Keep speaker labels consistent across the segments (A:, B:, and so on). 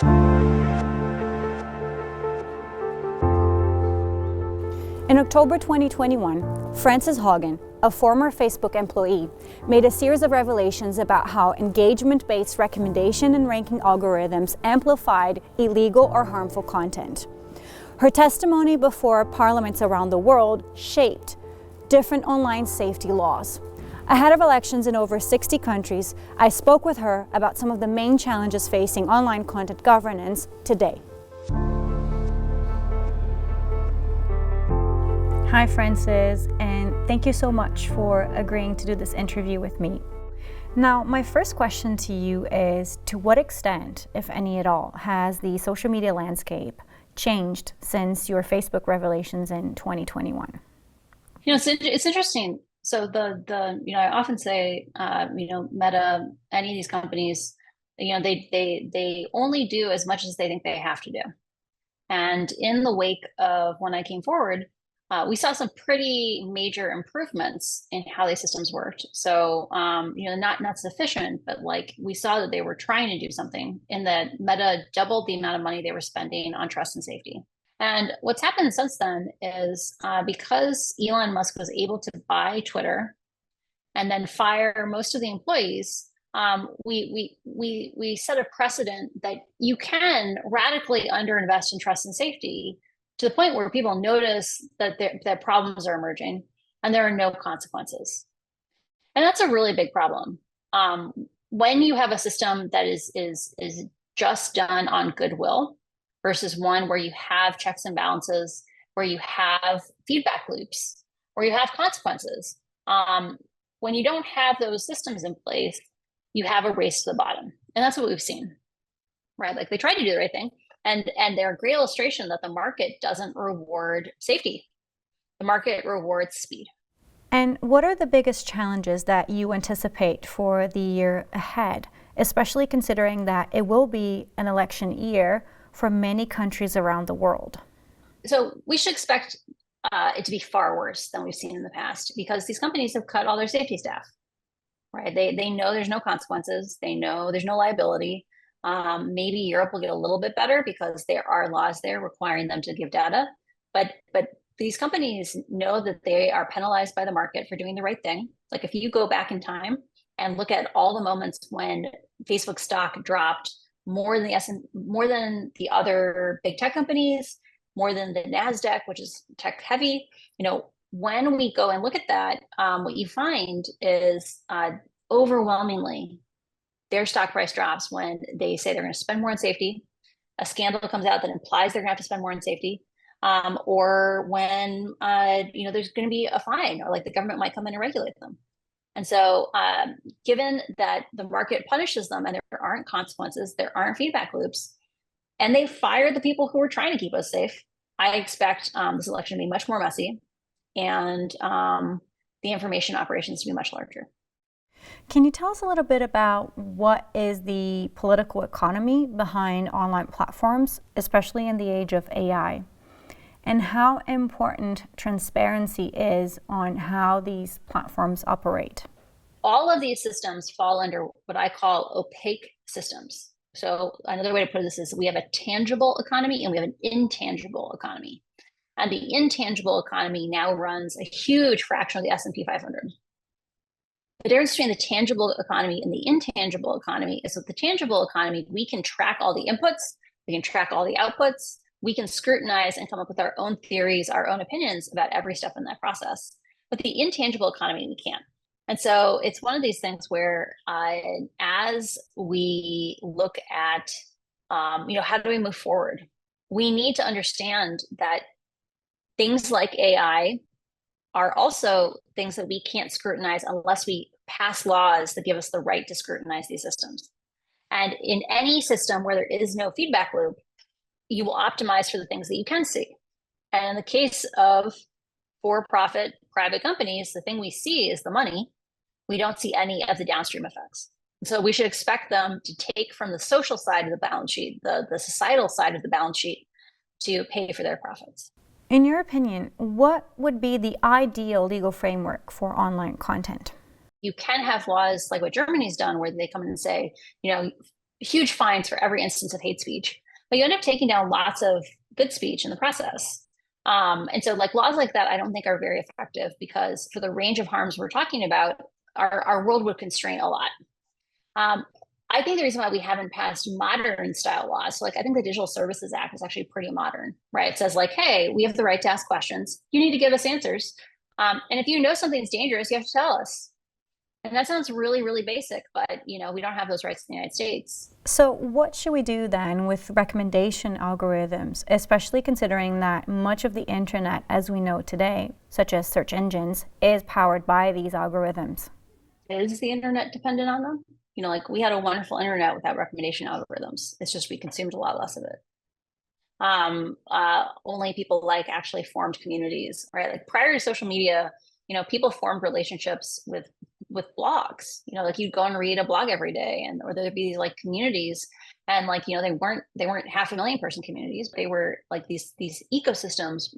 A: In October 2021, Frances Haugen, a former Facebook employee, made a series of revelations about how engagement-based recommendation and ranking algorithms amplified illegal or harmful content. Her testimony before parliaments around the world shaped different online safety laws. Ahead of elections in over 60 countries, I spoke with her about some of the main challenges facing online content governance today. Hi, Frances, and thank you so much for agreeing to do this interview with me. Now, my first question to you is, to what extent, if any at all, has the social media landscape changed since your Facebook revelations in 2021?
B: It's interesting. So I often say, Meta, any of these companies, they only do as much as they think they have to do. And in the wake of when I came forward, we saw some pretty major improvements in how these systems worked. So, not sufficient, but like we saw that they were trying to do something, in that Meta doubled the amount of money they were spending on trust and safety. And what's happened since then is because Elon Musk was able to buy Twitter and then fire most of the employees, we set a precedent that you can radically underinvest in trust and safety to the point where people notice that problems are emerging and there are no consequences. And that's a really big problem. When you have a system that is just done on goodwill versus one where you have checks and balances, where you have feedback loops, where you have consequences, when you don't have those systems in place, you have a race to the bottom. And that's what we've seen, right? Like, they tried to do the right thing. And they're a great illustration that the market doesn't reward safety. The market rewards speed.
A: And what are the biggest challenges that you anticipate for the year ahead, especially considering that it will be an election year for many countries around the world?
B: So we should expect it to be far worse than we've seen in the past, because these companies have cut all their safety staff, right? They know there's no consequences. They know there's no liability. Maybe Europe will get a little bit better because there are laws there requiring them to give data, but these companies know that they are penalized by the market for doing the right thing. Like, if you go back in time and look at all the moments when Facebook stock dropped more than the other big tech companies, more than the NASDAQ, which is tech heavy, when we go and look at that, what you find is overwhelmingly their stock price drops when they say they're going to spend more on safety, a scandal comes out that implies they're going to have to spend more on safety, or when there's going to be a fine, or like the government might come in and regulate them. And so given that the market punishes them and there aren't consequences, there aren't feedback loops, and they fire the people who are trying to keep us safe, I expect this election to be much more messy, and the information operations to be much larger.
A: Can you tell us a little bit about what is the political economy behind online platforms, especially in the age of AI, and how important transparency is on how these platforms operate?
B: All of these systems fall under what I call opaque systems. So another way to put this is, we have a tangible economy and we have an intangible economy. And the intangible economy now runs a huge fraction of the S&P 500. The difference between the tangible economy and the intangible economy is that the tangible economy, we can track all the inputs, we can track all the outputs, we can scrutinize and come up with our own theories, our own opinions about every step in that process. But the intangible economy, we can't. And so it's one of these things where as we look at, how do we move forward? We need to understand that things like AI are also things that we can't scrutinize unless we pass laws that give us the right to scrutinize these systems. And in any system where there is no feedback loop, you will optimize for the things that you can see. And in the case of for-profit private companies, the thing we see is the money. We don't see any of the downstream effects. So we should expect them to take from the social side of the balance sheet, the societal side of the balance sheet, to pay for their profits.
A: In your opinion, what would be the ideal legal framework for online content?
B: You can have laws like what Germany's done, where they come in and say, huge fines for every instance of hate speech, but you end up taking down lots of good speech in the process. And so like laws like that, I don't think are very effective, because for the range of harms we're talking about, our world would constrain a lot. I think the reason why we haven't passed modern style laws, so like I think the Digital Services Act is actually pretty modern, right? It says like, hey, we have the right to ask questions. You need to give us answers. And if you know something's dangerous, you have to tell us. And that sounds really, really basic, but we don't have those rights in the United States.
A: So what should we do then with recommendation algorithms, especially considering that much of the internet as we know it today, such as search engines, is powered by these algorithms?
B: Is the internet dependent on them? Like we had a wonderful internet without recommendation algorithms. It's just we consumed a lot less of it. Only people like actually formed communities, right? Like prior to social media, people formed relationships with blogs. Like you'd go and read a blog every day, or there'd be these like communities, and like they weren't 500,000 person communities, but they were like these ecosystems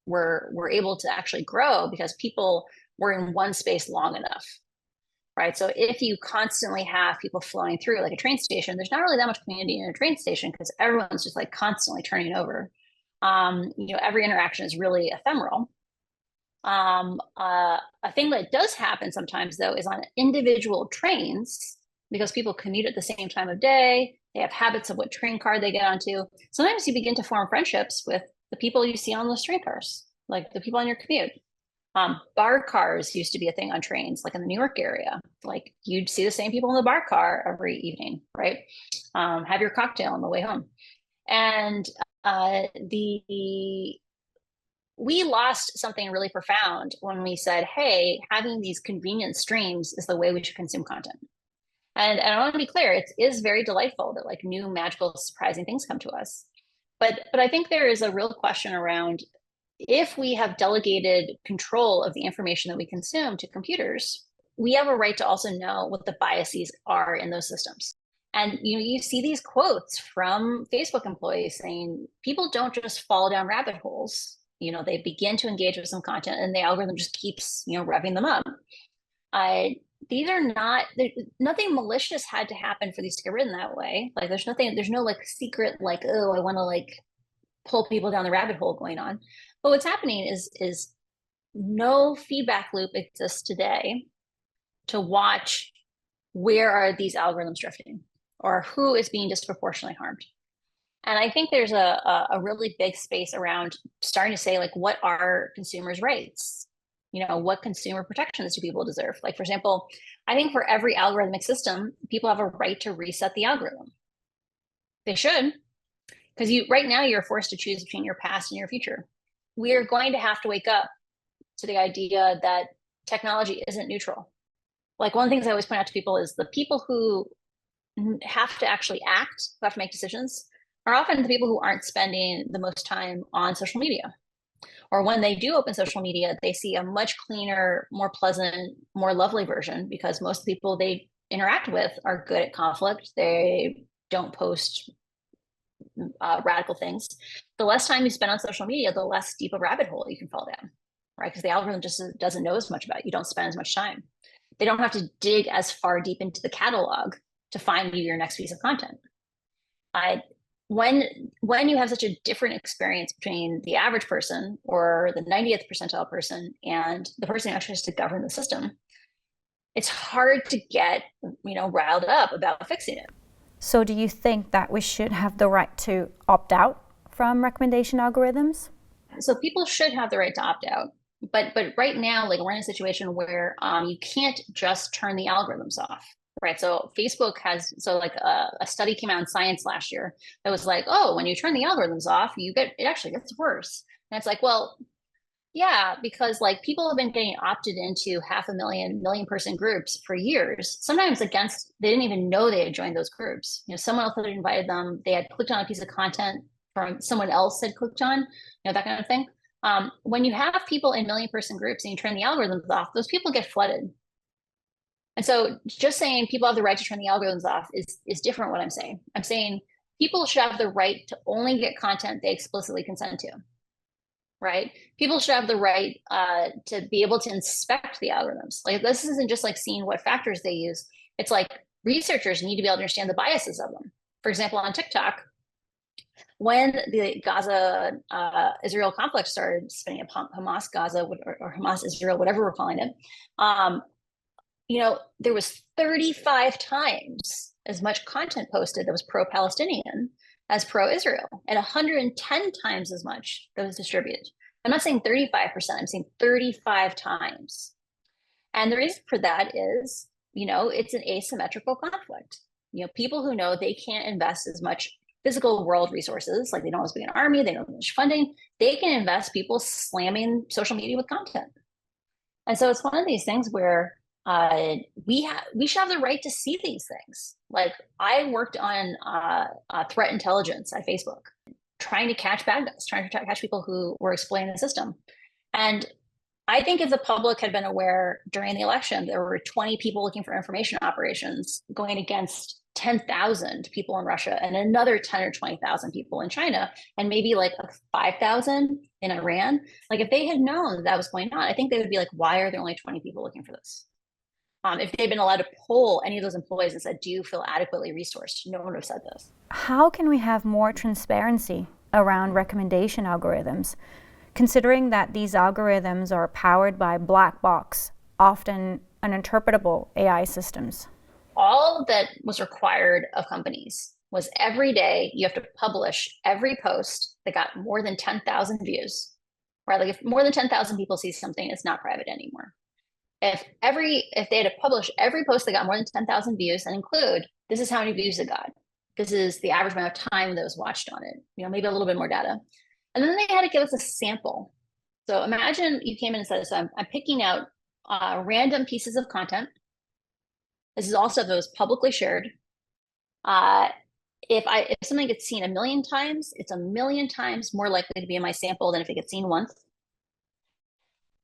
B: were able to actually grow because people were in one space long enough. Right. So if you constantly have people flowing through like a train station, there's not really that much community in a train station because everyone's just like constantly turning over. Every interaction is really ephemeral. A thing that does happen sometimes, though, is on individual trains, because people commute at the same time of day. They have habits of what train car they get onto. Sometimes you begin to form friendships with the people you see on those train cars, like the people on your commute. Bar cars used to be a thing on trains, like in the New York area. Like you'd see the same people in the bar car every evening, right? Have your cocktail on the way home. And we lost something really profound when we said, hey, having these convenient streams is the way we should consume content. And I want to be clear, it is very delightful that like new, magical, surprising things come to us. But I think there is a real question around, if we have delegated control of the information that we consume to computers, we have a right to also know what the biases are in those systems. And you see these quotes from Facebook employees saying people don't just fall down rabbit holes. They begin to engage with some content and the algorithm just keeps revving them up. These are nothing malicious had to happen for these to get written that way. Like there's no like secret like, oh, I want to like pull people down the rabbit hole going on. But what's happening is no feedback loop exists today to watch where are these algorithms drifting or who is being disproportionately harmed. And I think there's a really big space around starting to say, like, what are consumers' rights? What consumer protections do people deserve? Like, for example, I think for every algorithmic system, people have a right to reset the algorithm. They should, because right now you're forced to choose between your past and your future. We are going to have to wake up to the idea that technology isn't neutral. Like one of the things I always point out to people is the people who have to actually act, who have to make decisions, are often the people who aren't spending the most time on social media. Or when they do open social media, they see a much cleaner, more pleasant, more lovely version, because most people they interact with are good at conflict. They don't post radical things. The less time you spend on social media, the less deep a rabbit hole you can fall down, right? Because the algorithm just doesn't know as much about you. You don't spend as much time. They don't have to dig as far deep into the catalog to find you your next piece of content. When you have such a different experience between the average person or the 90th percentile person and the person who actually has to govern the system, it's hard to get riled up about fixing it.
A: So do you think that we should have the right to opt out from recommendation algorithms?
B: So people should have the right to opt out. But right now, like we're in a situation where you can't just turn the algorithms off, right? So Facebook has, a study came out in Science last year that was like, oh, when you turn the algorithms off, it actually gets worse. And it's like, well, yeah, because like people have been getting opted into 500,000 million person groups for years, sometimes they didn't even know they had joined those groups. Someone else had invited them, they had clicked on a piece of content from someone else had clicked on, that kind of thing. When you have people in million person groups and you turn the algorithms off, those people get flooded. And so just saying people have the right to turn the algorithms off is different what I'm saying. I'm saying people should have the right to only get content they explicitly consent to. Right? People should have the right to be able to inspect the algorithms. Like this isn't just like seeing what factors they use. It's like researchers need to be able to understand the biases of them. For example, on TikTok, when the Gaza Israel conflict started spinning up, Hamas Gaza or Hamas Israel, whatever we're calling it, there was 35 times as much content posted that was pro-Palestinian as pro-Israel, and 110 times as much that was distributed. I'm not saying 35%, I'm saying 35 times. And the reason for that is, it's an asymmetrical conflict. People who know they can't invest as much physical world resources, like they don't have an army, they don't have much funding, they can invest people slamming social media with content. And so it's one of these things where we should have the right to see these things. Like, I worked on threat intelligence at Facebook, trying to catch bad guys, trying to catch people who were exploiting the system. And I think if the public had been aware during the election, there were 20 people looking for information operations going against 10,000 people in Russia and another 10 or 20,000 people in China, and maybe like 5,000 in Iran. Like, if they had known that was going on, I think they would be like, why are there only 20 people looking for this? If they'd been allowed to poll any of those employees and said, do you feel adequately resourced? No one would have said this.
A: How can we have more transparency around recommendation algorithms, considering that these algorithms are powered by black box, often uninterpretable AI systems?
B: All that was required of companies was every day you have to publish every post that got more than 10,000 views, right? Like, if more than 10,000 people see something, it's not private anymore. If they had to publish every post that got more than 10,000 views and include, this is how many views it got, this is the average amount of time that was watched on it, maybe a little bit more data. And then they had to give us a sample. So imagine you came in and said, so I'm picking out random pieces of content. This is also that was publicly shared. If something gets seen 1 million times, it's 1 million times more likely to be in my sample than if it gets seen once.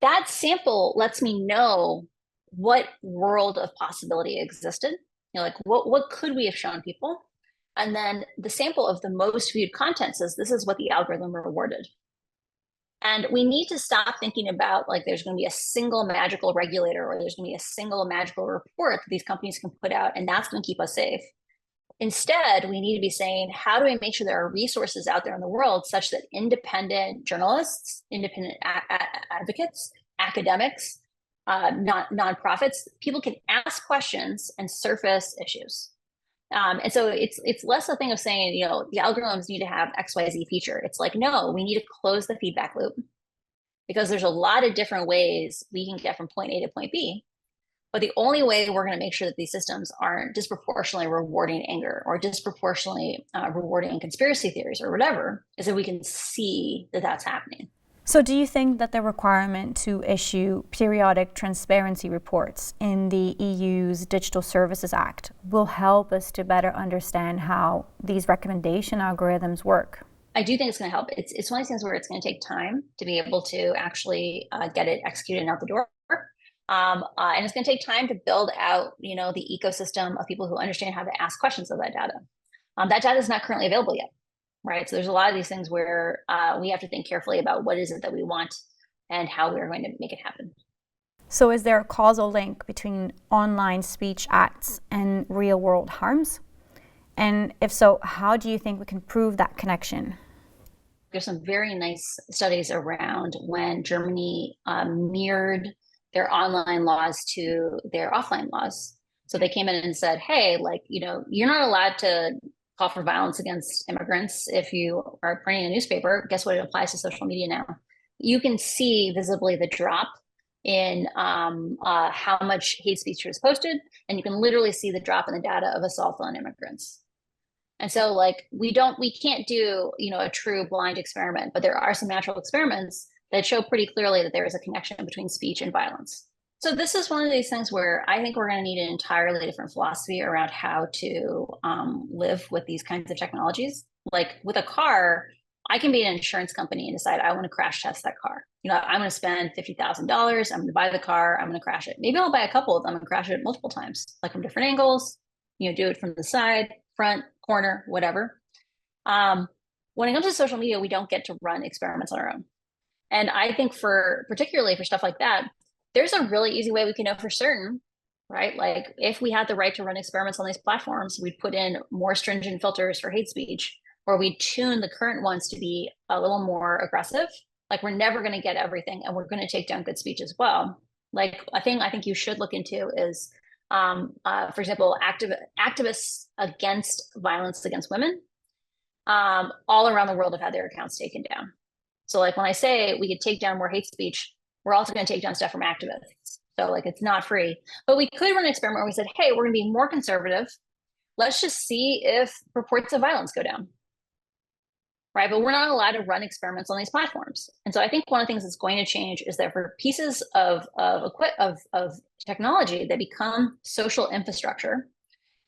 B: That sample lets me know what world of possibility existed. Like, what could we have shown people? And then the sample of the most viewed content says, this is what the algorithm rewarded. And we need to stop thinking about, like, there's going to be a single magical regulator, or there's going to be a single magical report that these companies can put out, and that's going to keep us safe. Instead, we need to be saying, how do we make sure there are resources out there in the world such that independent journalists, independent advocates, academics, nonprofits, people can ask questions and surface issues. And so it's less a thing of saying, the algorithms need to have XYZ feature. It's like, no, we need to close the feedback loop, because there's a lot of different ways we can get from point A to point B. But the only way we're going to make sure that these systems aren't disproportionately rewarding anger or disproportionately rewarding conspiracy theories or whatever is if we can see that that's happening.
A: So do you think that the requirement to issue periodic transparency reports in the EU's Digital Services Act will help us to better understand how these recommendation algorithms work?
B: I do think it's going to help. It's one of these things where it's going to take time to be able to actually get it executed and out the door. And it's going to take time to build out, the ecosystem of people who understand how to ask questions of that data. That data is not currently available yet, right? So there's a lot of these things where we have to think carefully about what is it that we want and how we're going to make it happen.
A: So is there a causal link between online speech acts and real-world harms? And if so, how do you think we can prove that connection?
B: There's some very nice studies around when Germany mirrored their online laws to their offline laws. So they came in and said, hey, you're not allowed to call for violence against immigrants if you are printing a newspaper. Guess what? It applies to social media now. You can see visibly the drop in how much hate speech was posted, and you can literally see the drop in the data of assaults on immigrants. And so, we can't do, a true blind experiment, but there are some natural experiments that show pretty clearly that there is a connection between speech and violence. So this is one of these things where I think we're going to need an entirely different philosophy around how to live with these kinds of technologies. Like with a car, I can be an insurance company and decide I want to crash test that car. I'm going to spend $50,000. I'm going to buy the car. I'm going to crash it. Maybe I'll buy a couple of them and crash it multiple times, like from different angles. Do it from the side, front, corner, whatever. When it comes to social media, we don't get to run experiments on our own. And I think particularly for stuff like that, there's a really easy way we can know for certain right? Like if we had the right to run experiments on these platforms, we'd put in more stringent filters for hate speech, or we'd tune the current ones to be a little more aggressive. Like we're never going to get everything, and we're going to take down good speech as well. Like a thing I think you should look into is, for example, activists against violence against women all around the world have had their accounts taken down. So like when I say we could take down more hate speech, we're also going to take down stuff from activists. So like it's not free, but we could run an experiment where we said, hey, we're going to be more conservative. Let's just see if reports of violence go down. Right, but we're not allowed to run experiments on these platforms. And so I think one of the things that's going to change is that for pieces of technology that become social infrastructure,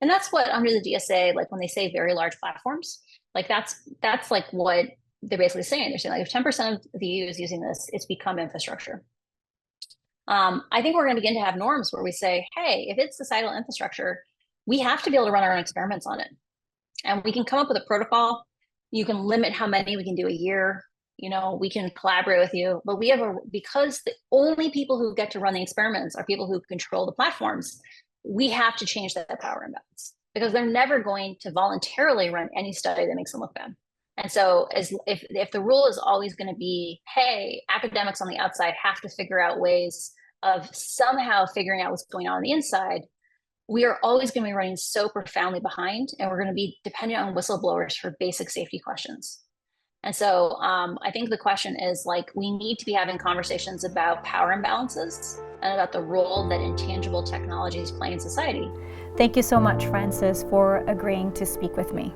B: and that's what under the DSA, like when they say very large platforms, like that's like what they're basically saying. They're saying like if 10% of the EU is using this, it's become infrastructure. I think we're going to begin to have norms where we say, hey, if it's societal infrastructure, we have to be able to run our own experiments on it. And we can come up with a protocol. You can limit how many we can do a year. You know, we can collaborate with you, but we have because the only people who get to run the experiments are people who control the platforms. We have to change that power imbalance because they're never going to voluntarily run any study that makes them look bad. And so if the rule is always going to be, hey, academics on the outside have to figure out ways of somehow figuring out what's going on the inside, we are always going to be running so profoundly behind, and we're going to be dependent on whistleblowers for basic safety questions. And so I think the question is like, we need to be having conversations about power imbalances and about the role that intangible technologies play in society.
A: Thank you so much, Frances, for agreeing to speak with me.